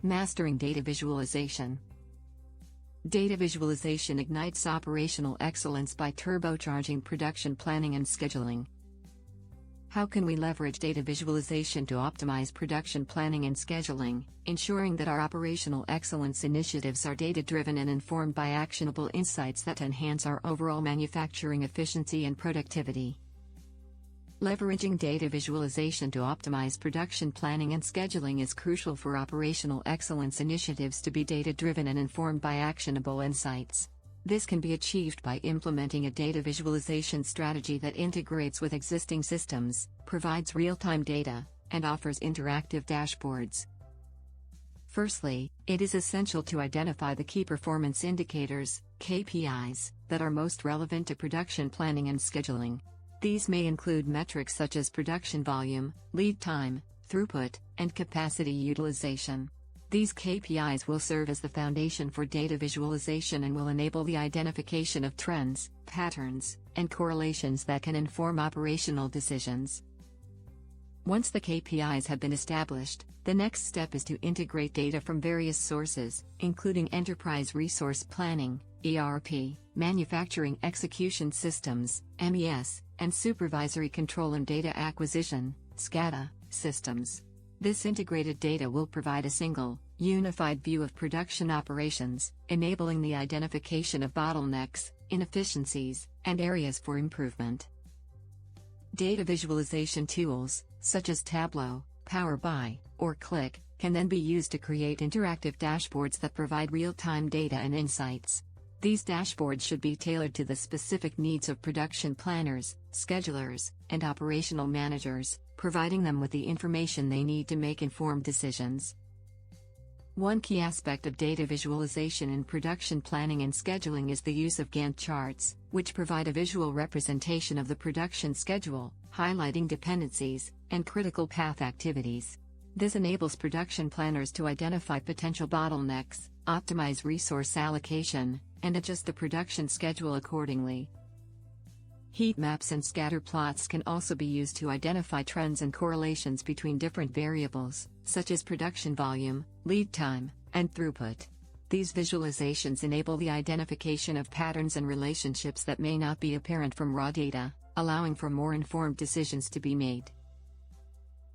Mastering data visualization. Data visualization ignites operational excellence by turbocharging production planning and scheduling. How can we leverage data visualization to optimize production planning and scheduling, ensuring that our operational excellence initiatives are data-driven and informed by actionable insights that enhance our overall manufacturing efficiency and productivity? Leveraging data visualization to optimize production planning and scheduling is crucial for operational excellence initiatives to be data-driven and informed by actionable insights. This can be achieved by implementing a data visualization strategy that integrates with existing systems, provides real-time data, and offers interactive dashboards. Firstly, it is essential to identify the key performance indicators, KPIs, that are most relevant to production planning and scheduling. These may include metrics such as production volume, lead time, throughput, and capacity utilization. These KPIs will serve as the foundation for data visualization and will enable the identification of trends, patterns, and correlations that can inform operational decisions. Once the KPIs have been established, the next step is to integrate data from various sources, including enterprise resource planning, ERP, manufacturing execution systems, MES, and supervisory control and data acquisition, SCADA, systems. This integrated data will provide a single, unified view of production operations, enabling the identification of bottlenecks, inefficiencies, and areas for improvement. Data visualization tools, such as Tableau, Power BI, or Click, can then be used to create interactive dashboards that provide real-time data and insights. These dashboards should be tailored to the specific needs of production planners, schedulers, and operational managers, providing them with the information they need to make informed decisions. One key aspect of data visualization in production planning and scheduling is the use of Gantt charts, which provide a visual representation of the production schedule, highlighting dependencies and critical path activities. This enables production planners to identify potential bottlenecks, optimize resource allocation, and adjust the production schedule accordingly. Heat maps and scatter plots can also be used to identify trends and correlations between different variables, such as production volume, lead time, and throughput. These visualizations enable the identification of patterns and relationships that may not be apparent from raw data, allowing for more informed decisions to be made.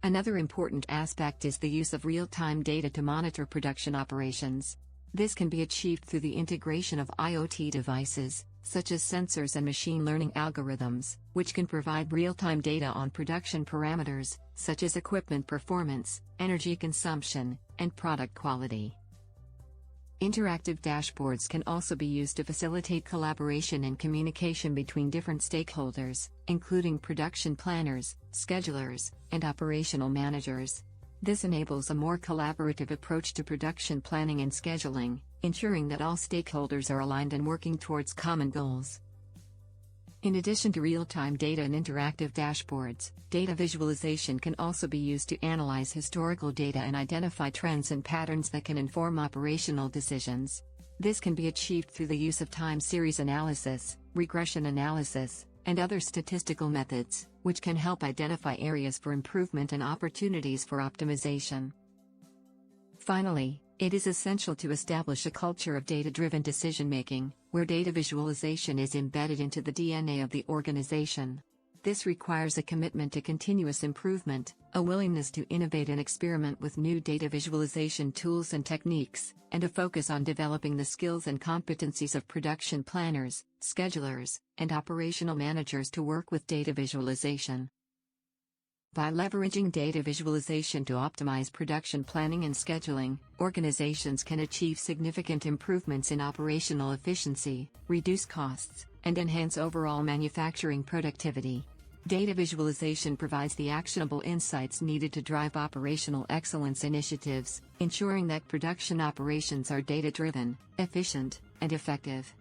Another important aspect is the use of real-time data to monitor production operations. This can be achieved through the integration of IoT devices, such as sensors and machine learning algorithms, which can provide real-time data on production parameters, such as equipment performance, energy consumption, and product quality. Interactive dashboards can also be used to facilitate collaboration and communication between different stakeholders, including production planners, schedulers, and operational managers. This enables a more collaborative approach to production planning and scheduling, ensuring that all stakeholders are aligned and working towards common goals. In addition to real-time data and interactive dashboards, data visualization can also be used to analyze historical data and identify trends and patterns that can inform operational decisions. This can be achieved through the use of time series analysis, regression analysis, and other statistical methods, which can help identify areas for improvement and opportunities for optimization. Finally, it is essential to establish a culture of data-driven decision-making, where data visualization is embedded into the DNA of the organization. This requires a commitment to continuous improvement, a willingness to innovate and experiment with new data visualization tools and techniques, and a focus on developing the skills and competencies of production planners, schedulers, and operational managers to work with data visualization. By leveraging data visualization to optimize production planning and scheduling, organizations can achieve significant improvements in operational efficiency, reduce costs, and enhance overall manufacturing productivity. Data visualization provides the actionable insights needed to drive operational excellence initiatives, ensuring that production operations are data-driven, efficient, and effective.